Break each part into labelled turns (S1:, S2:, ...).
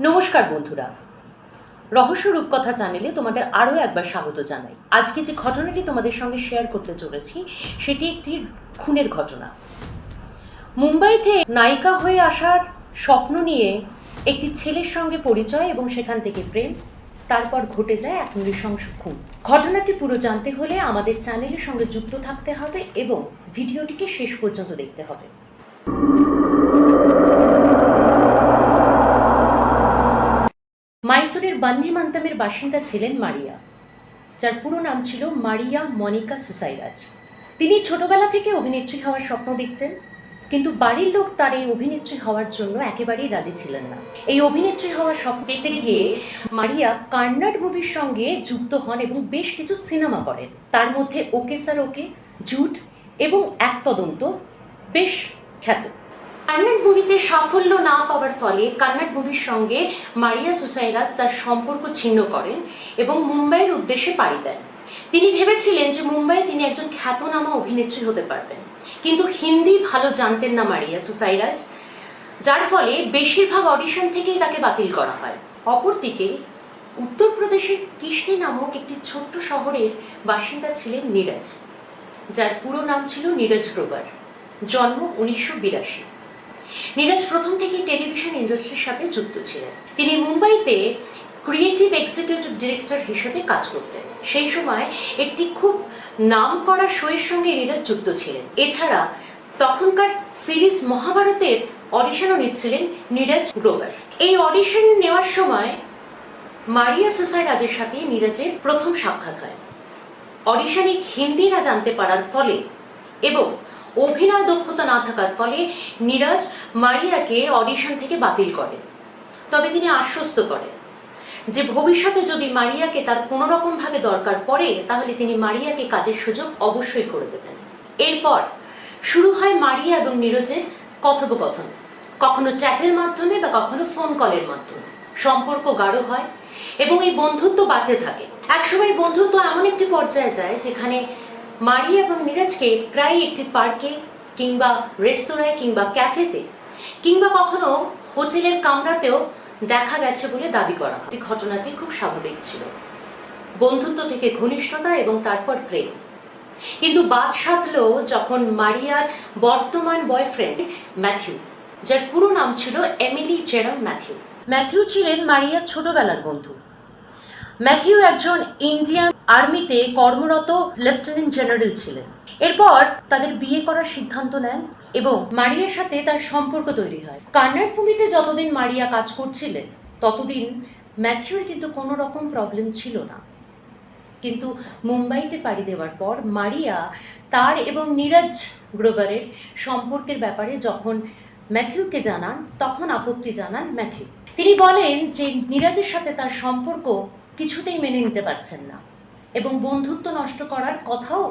S1: নমস্কার বন্ধুরা, রহস্য রূপকথা চ্যানেলে তোমাদের আরও একবার স্বাগত জানাই। আজকে যে ঘটনাটি তোমাদের সঙ্গে শেয়ার করতে চলেছি সেটি একটি খুনের ঘটনা। মুম্বাইতে নায়িকা হয়ে আসার স্বপ্ন নিয়ে একটি ছেলের সঙ্গে পরিচয় এবং সেখান থেকে প্রেম, তারপর ঘটে যায় এক নৃশংস খুন। ঘটনাটি পুরো জানতে হলে আমাদের চ্যানেলের সঙ্গে যুক্ত থাকতে হবে এবং ভিডিওটিকে শেষ পর্যন্ত দেখতে হবে। মাইসোরের বান্ধিমান্তামের বাসিন্দা ছিলেন মারিয়া, যার পুরো নাম ছিল মারিয়া মনিকা সুসাইরাজ। তিনি ছোটবেলা থেকে অভিনেত্রী হওয়ার স্বপ্ন দেখতেন, কিন্তু বাড়ির লোক তার এই অভিনেত্রী হওয়ার জন্য একেবারেই রাজি ছিলেন না। এই অভিনেত্রী হওয়ার স্বপ্ন দেখতে গিয়ে মারিয়া কন্নড় মুভির সঙ্গে যুক্ত হন এবং বেশ কিছু সিনেমা করেন, তার মধ্যে ওকে স্যার ওকে, জুট এবং এক তদন্ত বেশ খ্যাত। কন্নড় মুভিতে সাফল্য না পাওয়ার ফলে কন্নড় মুভির সঙ্গে মারিয়া সুসাইরাজ তার সম্পর্ক ছিন্ন করেন এবং মুম্বাইয়ের উদ্দেশ্যে পাড়ি দেন। তিনি ভেবেছিলেন যে মুম্বাইয়ে তিনি একজন খ্যাতনামা অভিনেত্রী হতে পারবেন, কিন্তু হিন্দি ভালো জানতেন না মারিয়া সুসাইরাজ, যার ফলে বেশিরভাগ অডিশন থেকেই তাকে বাতিল করা হয়। অপরদিকে উত্তরপ্রদেশের কৃষ্ণী নামক একটি ছোট্ট শহরের বাসিন্দা ছিলেন নীরজ, যার পুরো নাম ছিল নীরজ গ্রোভার। জন্ম 1982। নীরজ প্রথম থেকেই টেলিভিশন ইন্ডাস্ট্রির সাথে যুক্ত ছিলেন। তিনি মুম্বাইতে ক্রিয়েটিভ এক্সিকিউটিভ ডিরেক্টর হিসেবে কাজ করতেন। সেই সময় একটি খুব নামকরা শোয়ের সঙ্গে নীরজ যুক্ত ছিলেন। এছাড়া তখনকার সিরিজ মহাভারতের অডিশনও নিচ্ছিলেন নীরজ গ্রোভার। এই অডিশন নেওয়ার সময় মারিয়া সুসাইরাজের সাথে নীরজের প্রথম সাক্ষাৎ হয়। অডিশনে হিন্দি না জানতে পারার ফলে এবং অভিনয় দক্ষতা না থাকার ফলে নীরজ মারিয়াকে অডিশন থেকে বাতিল করেন। তবে তিনি আশ্বস্ত করেন যে ভবিষ্যতে যদি মারিয়াকে তার কোনো রকম ভাবে দরকার পড়ে তাহলে তিনি মারিয়াকে কাজের সুযোগ অবশ্যই করে দেবেন। এরপর শুরু হয় মারিয়া এবং নীরজের কথোপকথন, কখনো চ্যাটের মাধ্যমে বা কখনো ফোন কলের মাধ্যমে। সম্পর্ক গাঢ় হয় এবং এই বন্ধুত্ব বাড়তে থাকে। একসময় বন্ধুত্ব এমন একটি পর্যায়ে যায় যেখানে মারিয়া এবং নীরজকে প্রায় একটি পার্কে কিংবা রেস্তোরাঁয় কিংবা ক্যাফেতে কিংবা কখনো হোটেলের কামরাতেও দেখা গেছে বলে দাবি করা হয়। ঘটনাটি খুব স্বাভাবিক ছিল, বন্ধুত্ব থেকে ঘনিষ্ঠতা এবং তারপর প্রেম। কিন্তু বাদ সাধলো যখন মারিয়ার বর্তমান বয়ফ্রেন্ড ম্যাথিউ, যার পুরো নাম ছিল এমিলি জেরম ম্যাথিউ। ম্যাথিউ ছিলেন মারিয়ার ছোটবেলার বন্ধু। ম্যাথিউ একজন ইন্ডিয়ান আর্মিতে কর্মরত লেফটেন্যান্ট জেনারেল ছিলেন। এরপর তাদের বিয়ে করার সিদ্ধান্ত নেন এবং মারিয়ার সাথে তার সম্পর্ক তৈরি হয়। কন্নড় মুভিতে যতদিন মারিয়া কাজ করছিলেন ততদিন ম্যাথিউর কিন্তু কোনো রকম প্রবলেম ছিল না। কিন্তু মুম্বাইতে পাড়ি দেওয়ার পর মারিয়া তার এবং নীরজ গ্রোভারের সম্পর্কের ব্যাপারে যখন ম্যাথিউকে জানান তখন আপত্তি জানান ম্যাথিউ। তিনি বলেন যে নীরজের সাথে তার সম্পর্ক কিছুতেই মেনে নিতে পারছেন না এবং বন্ধুত্ব নষ্ট করার কথাও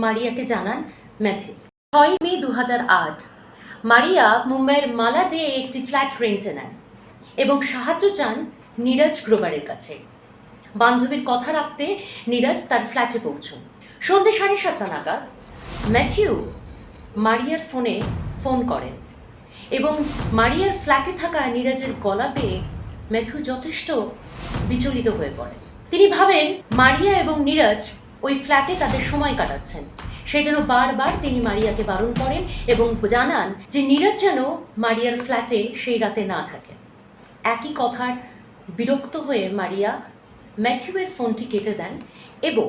S1: মারিয়াকে জানান ম্যাথিউ। 6 মে 2008 মারিয়া মুম্বাইয়ের মালাডে একটি ফ্ল্যাট রেন্টে নেন এবং সাহায্য চান নীরজ গ্রোভারের কাছে। বান্ধবীর কথা রাখতে নীরজ তার ফ্ল্যাটে পৌঁছন। সন্ধ্যে 7:30 নাগাদ ম্যাথিউ মারিয়ার ফোনে ফোন করেন এবং মারিয়ার ফ্ল্যাটে থাকা নীরজের গলা পেয়ে ম্যাথিউ যথেষ্ট বিচলিত হয়ে পড়েন। তিনি ভাবেন মারিয়া এবং নীরজ ওই ফ্ল্যাটে তাদের সময় কাটাচ্ছেন, সেই জন্য বারবার তিনি মারিয়াকে বারণ করেন এবং জানান যে নীরজ যেন মারিয়ার ফ্ল্যাটে সেই রাতে না থাকে। একই কথার বিরক্ত হয়ে মারিয়া ম্যাথিউয়ের ফোনটি কেটে দেন এবং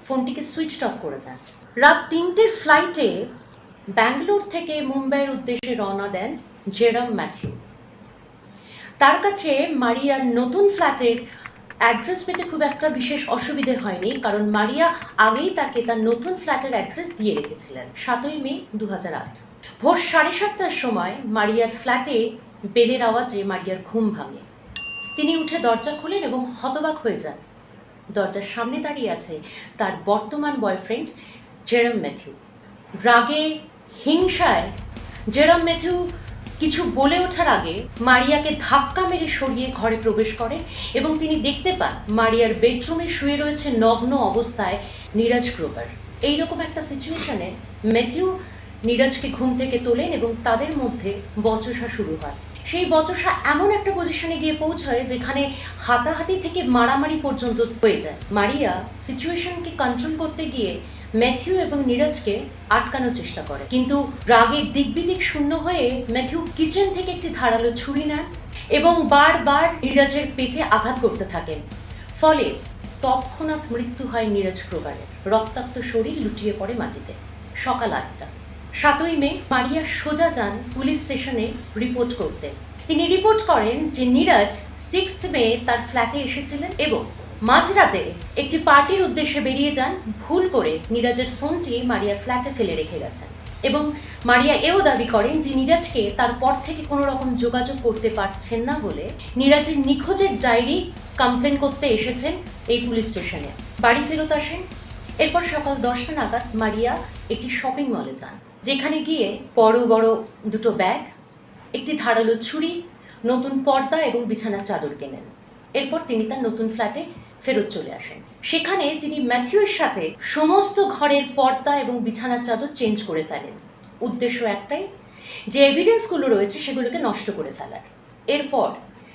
S1: ফোনটিকে সুইচ অফ করে দেন। রাত 3টের ফ্লাইটে ব্যাঙ্গালোর থেকে মুম্বাইয়ের উদ্দেশ্যে রওনা দেন জেরম ম্যাথিউ। তার কাছে মারিয়ার নতুন ফ্ল্যাটের অ্যাড্রেস পেতে খুব একটা বিশেষ অসুবিধে হয়নি, কারণ মারিয়া আগেই তাকে তার নতুন ফ্ল্যাটের অ্যাড্রেস দিয়ে রেখেছিলেন। 7 মে 2008 ভোর 7:30টার সময় মারিয়ার ফ্ল্যাটে বেলের আওয়াজে মারিয়ার ঘুম ভাঙে। তিনি উঠে দরজা খোলেন এবং হতবাক হয়ে যান। দরজার সামনে দাঁড়িয়ে আছে তার বর্তমান বয়ফ্রেন্ড জেরম ম্যাথিউ। রাগে হিংসায় জেরম ম্যাথিউ কিছু বলে ওঠার আগে মারিয়াকে ধাক্কা মেরে সরিয়ে ঘরে প্রবেশ করে এবং তিনি দেখতে পান মারিয়ার বেডরুমে শুয়ে রয়েছে নগ্ন অবস্থায় নীরজ গ্রোভার। এইরকম একটা সিচুয়েশনে ম্যাথিউ নীরজকে ঘুম থেকে তোলেন এবং তাদের মধ্যে বচসা শুরু হয় সেই বচসা এমন একটা পজিশনে গিয়ে পৌঁছয় যেখানে হাতাহাতি থেকে মারামারি পর্যন্ত হয়ে যায়। মারিয়া সিচুয়েশনকে কন্ট্রোল করতে গিয়ে ম্যাথিউ এবং নীরজকে আটকানোর চেষ্টা করে, কিন্তু রাগে দিকবিদিক শূন্য হয়ে ম্যাথিউ কিচেন থেকে একটি ধারালো ছুরি নেন এবং বারবার নীরজের পেটে আঘাত করতে থাকেন। ফলে তৎক্ষণাৎ মৃত্যু হয় নীরজ ক্রোগারের। রক্তাক্ত শরীর লুটিয়ে পড়ে মাটিতে। সকাল 8টা। 7ই মে মারিয়া সোজা যান পুলিশ স্টেশনে রিপোর্ট করতে। তিনি রিপোর্ট করেন যে নীরজ 6 মে তার ফ্ল্যাটে এসেছিলেন এবং মাঝরাতে একটি পার্টির উদ্দেশ্যে বেরিয়ে যান। ভুল করে নীরজের ফোনটি মারিয়ার ফ্ল্যাটে ফেলে রেখে গেছেন এবং মারিয়া এও দাবি করেন যে নীরজকে তারপর থেকে কোনো রকম যোগাযোগ করতে পারছেন না বলে নীরজের নিখোঁজের ডায়েরি কমপ্লেন করতে এসেছেন এই পুলিশ স্টেশনে। বাড়ি ফেরত আসেন। এরপর সকাল 10টা নাগাদ মারিয়া একটি শপিং মলে যান, যেখানে গিয়ে বড় বড় দুটো ব্যাগ, একটি ধারালো ছুরি, নতুন পর্দা এবং বিছানার চাদর কেনেন। এরপর তিনি তার নতুন ফ্ল্যাটে ফেরত চলে আসেন। সেখানে তিনি ম্যাথিউয়ের সাথে সমস্ত ঘরের পর্দা এবং বিছানার চাদর চেঞ্জ করে ফেলেন। উদ্দেশ্য একটাই, যে এভিডেন্সগুলো রয়েছে সেগুলোকে নষ্ট করে ফেলার। এরপর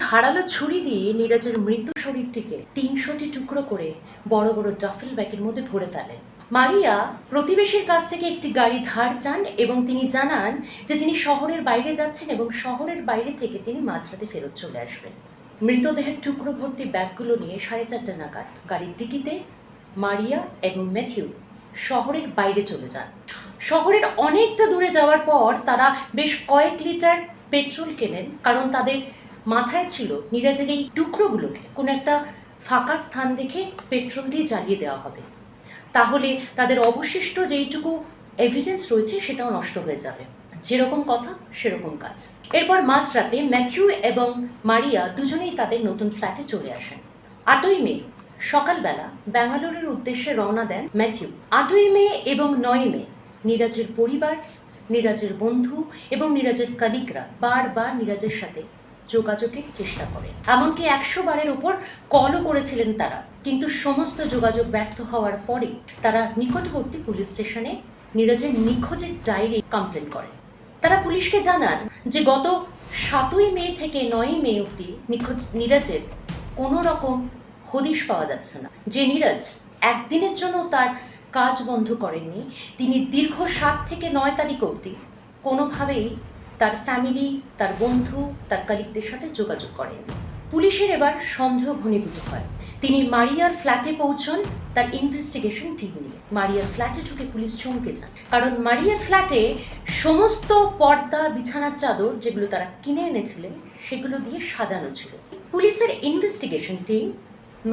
S1: ধারালো ছুরি দিয়ে নীরজের মৃত শরীরটিকে 300টি টুকরো করে বড় বড় ডাফেল ব্যাগের মধ্যে ভরে ফেলেন। মারিয়া প্রতিবেশীর কাছ থেকে একটি গাড়ি ধার চান এবং তিনি জানান যে তিনি শহরের বাইরে যাচ্ছেন এবং শহরের বাইরে থেকে তিনি মাঝরাতে ফেরত চলে আসবেন। মৃতদেহের টুকরো ভর্তি ব্যাগগুলো নিয়ে 4:30 নাগাদ গাড়ির ডিকিতে মারিয়া এবং ম্যাথিউ শহরের বাইরে চলে যান। শহরের অনেকটা দূরে যাওয়ার পর তারা বেশ কয়েক লিটার পেট্রোল কেনেন, কারণ তাদের মাথায় ছিল নীরজের এই টুকরোগুলোকে কোনো একটা ফাঁকা স্থান দেখে পেট্রোল দিয়ে জ্বালিয়ে দেওয়া হবে, তাহলে তাদের অবশিষ্ট যেইটুকু এভিডেন্স রয়েছে সেটাও নষ্ট হয়ে যাবে। যেরকম কথা সেরকম কাজ। এরপর মাঝরাতে ম্যাথিউ এবং মারিয়া দুজনেই তাদের নতুন ফ্ল্যাটে চলে আসেন। 8ই মে সকালবেলা ব্যাঙ্গালোরের উদ্দেশ্যে রওনা দেন ম্যাথিউ। 8ই মে এবং 9ই মে নীরজের পরিবার, নীরজের বন্ধু এবং নীরজের কলিগরা বারবার নীরজের সাথে যোগাযোগের চেষ্টা করেন। এমনকি 100 বারের উপর কলও করেছিলেন তারা, কিন্তু সমস্ত যোগাযোগ ব্যর্থ হওয়ার পরে তারা নিকটবর্তী পুলিশ স্টেশনে নীরজের নিখোঁজের ডায়েরি কমপ্লেন করেন। তারা পুলিশকে জানান যে গত 7ই মে থেকে 9ই মে অবধি নিখোঁজ নীরজের কোনো রকম হদিশ পাওয়া যাচ্ছে না। যে নীরজ একদিনের জন্য তার কাজ বন্ধ করেননি, তিনি দীর্ঘ 7 থেকে 9 তারিখ অবধি কোনোভাবেই তার ফ্যামিলি, তার বন্ধু, তার কলিগদের সাথে যোগাযোগ করেন। পুলিশের এবার সন্দেহ ঘনীভূত হয়। তিনি মারিয়ার ফ্ল্যাটে পৌঁছন তার ইনভেস্টিগেশন টিম নিয়ে। মারিয়ার ফ্ল্যাটে ঢুকে পুলিশ চমকে যান, কারণ মারিয়ার ফ্ল্যাটে সমস্ত পর্দা, বিছানার চাদর যেগুলো তারা কিনে এনেছিলেন সেগুলো দিয়ে সাজানো ছিল। পুলিশের ইনভেস্টিগেশন টিম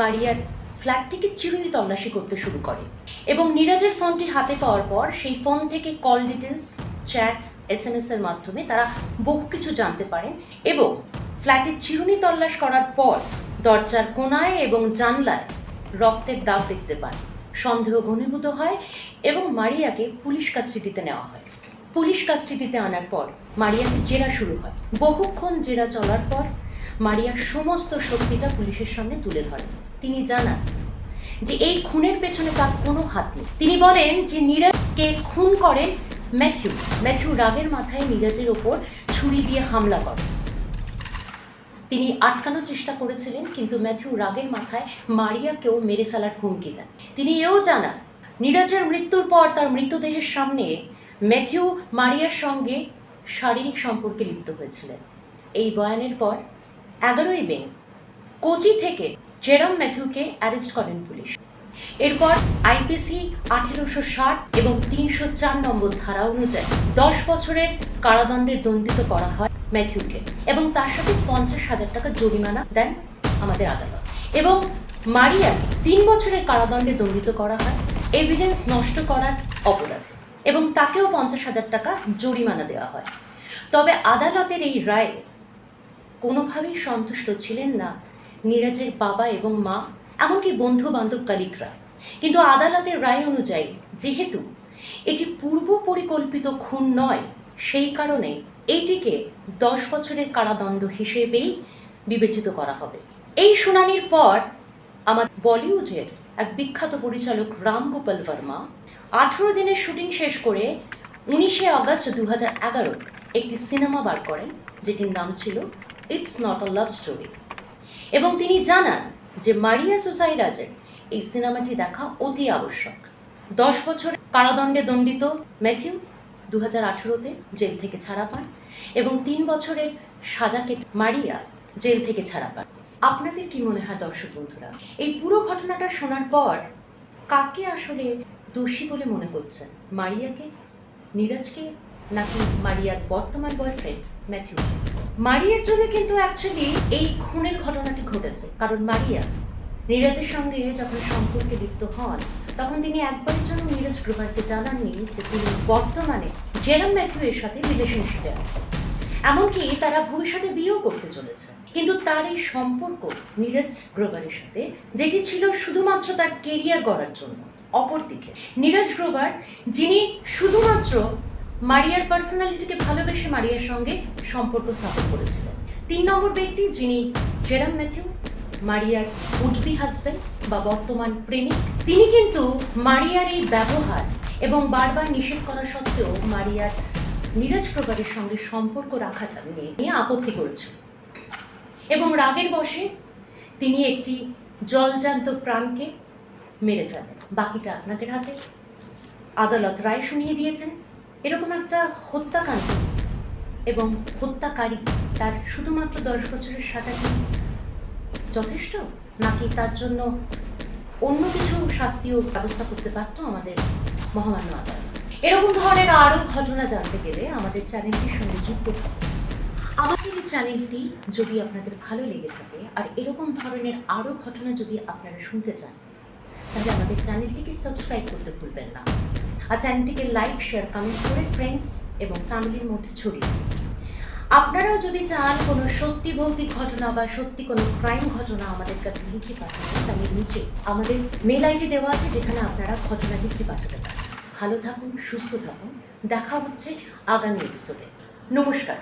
S1: মারিয়ার ফ্ল্যাটটিকে চিরুনি তল্লাশি করতে শুরু করে এবং নীরজের ফোনটি হাতে পাওয়ার পর সেই ফোন থেকে কল ডিটেলস, চ্যাট, SMS এর মাধ্যমে তারা বহু কিছু জানতে পারেন এবং ফ্ল্যাটের চিরুনি তল্লাশ করার পর দরজার কোণায় এবং জানলায় রক্তের দাগ দেখতে পান। সন্দেহ ঘনীভূত হয় এবং মারিয়াকে পুলিশ কাস্টাডিতে নেওয়া হয়। পুলিশ কাস্টাডিতে আনার পর মারিয়াকে জেরা শুরু হয়। বহুক্ষণ জেরা চলার পর মারিয়ার সমস্ত সত্যিটা পুলিশের সামনে তুলে ধরেন। তিনি জানান যে এই খুনের পেছনে তার কোনো হাত নেই। তিনি বলেন যে নীরজকে খুন করেন ম্যাথিউ। ম্যাথিউ রাগের মাথায় নীরজের ওপর ছুরি দিয়ে হামলা করেন। তিনি আটকানোর চেষ্টা করেছিলেন, কিন্তু ম্যাথিউ রাগের মাথায় মারিয়াকেও মেরে ফেলার হুমকি দেন। তিনি এও জানান নীরজের মৃত্যুর পর তার মৃতদেহের সামনে ম্যাথিউ মারিয়ার সঙ্গে শারীরিক সম্পর্কে লিপ্ত হয়েছিলেন। এই বয়ানের পর 11ই মে কোচি থেকে জেরম ম্যাথিউকে অ্যারেস্ট করেন পুলিশ। এরপর IPC 1860 এবং 304 নম্বর ধারা অনুযায়ী 10 বছরের কারাদণ্ডে দণ্ডিত করা হয় ম্যাথিউকে এবং তার সাথে 50,000 টাকা জরিমানা দেন আমাদের আদালত। এবং মারিয়াকে 3 বছরের কারাদণ্ডে দণ্ডিত করা হয় এভিডেন্স নষ্ট করার অপরাধে এবং তাকেও 50,000 টাকা জরিমানা দেওয়া হয়। তবে আদালতের এই রায়ে কোনোভাবেই সন্তুষ্ট ছিলেন না নীরজের বাবা এবং মা, এমনকি বন্ধু বান্ধব কলিগরা। কিন্তু আদালতের রায় অনুযায়ী যেহেতু এটি পূর্ব পরিকল্পিত খুন নয়, সেই কারণে এটিকে 10 বছরের কারাদণ্ড হিসেবেই বিবেচিত করা হবে। এই শুনানির পর আমার বলিউডের এক বিখ্যাত পরিচালক রাম গোপাল বর্মা 18 দিনের শুটিং শেষ করে 19শে আগস্ট 2011 একটি সিনেমা বার করেন যেটির নাম ছিল it's not a love story, এবং তিনি জানান যে মারিয়া সুসাইরাজের এই সিনেমাটি দেখা অতি আবশ্যক। 10 বছর কারাদণ্ডে দণ্ডিত ম্যাথিউ 2018-তে জেল থেকে ছাড়া পান এবং 3 বছরের সাজা কেটে মারিয়া জেল থেকে ছাড়া পান। আপনাদের কি মনে হয় দর্শক বন্ধুরা, এই পুরো ঘটনাটা শোনার পর কাকে আসলে দোষী বলে মনে করছেন? মারিয়াকে, নীরজকে, নাকি মারিয়ার বর্তমান বয়ফ্রেন্ড ম্যাথিউ? মারিয়ার জন্য কিন্তু অ্যাকচুয়ালি এই খুনের ঘটনাটি ঘটেছে, কারণ মারিয়া নীরজের সঙ্গে যখন সম্পর্কে লিপ্ত হন তখন তিনি একবারের জন্য নীরজ গ্রোভারকে জানাননি যে তিনি বর্তমানে জেরাম ম্যাথিউয়ের সাথে রিলেশনশিপে আছেন, এমনকি তারা ভবিষ্যতে বিয়েও করতে চলেছে। কিন্তু তার এই সম্পর্ক নীরজ গ্রোভারের সাথে, যেটি ছিল শুধুমাত্র তার কেরিয়ার গড়ার জন্য। অপরদিকে নীরজ গ্রোভার, যিনি শুধুমাত্র মারিয়ার পার্সোনালিটিকে ভালোবেসে মারিয়ার সঙ্গে সম্পর্ক স্থাপন করেছিলেন। 3 নম্বর ব্যক্তি, যিনি জেরাম ম্যাথিউ, মারিয়ার উড-বি হাজব্যান্ড বা বর্তমান প্রেমিক, তিনি কিন্তু মারিয়ার এই ব্যবহার এবং বারবার নিষেধ করা সত্ত্বেও মারিয়ার নীরজ গ্রোভারের সঙ্গে সম্পর্ক রাখাটা নিয়ে আপত্তি করেছিল এবং রাগের বশে তিনি একটি জলজান্ত প্রাণকে মেরে ফেলেন। বাকিটা আপনাদের হাতে। আদালত রায় শুনিয়ে দিয়েছেন। এরকম একটা হত্যাকাণ্ড এবং হত্যাকারী, তার শুধুমাত্র 10 বছরের সাজা কি যথেষ্ট, নাকি তার জন্য অন্য কিছু শাস্তিও ব্যবস্থা করতে পারতো আমাদের মহামান্য আদালত? এরকম ধরনের আরও ঘটনা জানতে গেলে আমাদের চ্যানেলটির সঙ্গে যুক্ত থাকুন। আমাদের এই চ্যানেলটি যদি আপনাদের ভালো লেগে থাকে আর এরকম ধরনের আরও ঘটনা যদি আপনারা শুনতে চান, তাহলে আমাদের চ্যানেলটিকে সাবস্ক্রাইব করতে ভুলবেন না, আর চ্যানেলটিকে লাইক, শেয়ার, কমেন্ট করে ফ্রেন্ডস এবং ফ্যামিলির মধ্যে ছড়িয়ে দিন। আপনারাও যদি চান কোনো সত্যি ভৌতিক ঘটনা বা সত্যি কোনো ক্রাইম ঘটনা আমাদের কাছে লিখে পাঠাতে, তাহলে নিচে আমাদের মেল আইডি দেওয়া আছে, যেখানে আপনারা ঘটনা লিখে পাঠাতে পারেন। ভালো থাকুন, সুস্থ থাকুন। দেখা হচ্ছে আগামী এপিসোডে। নমস্কার।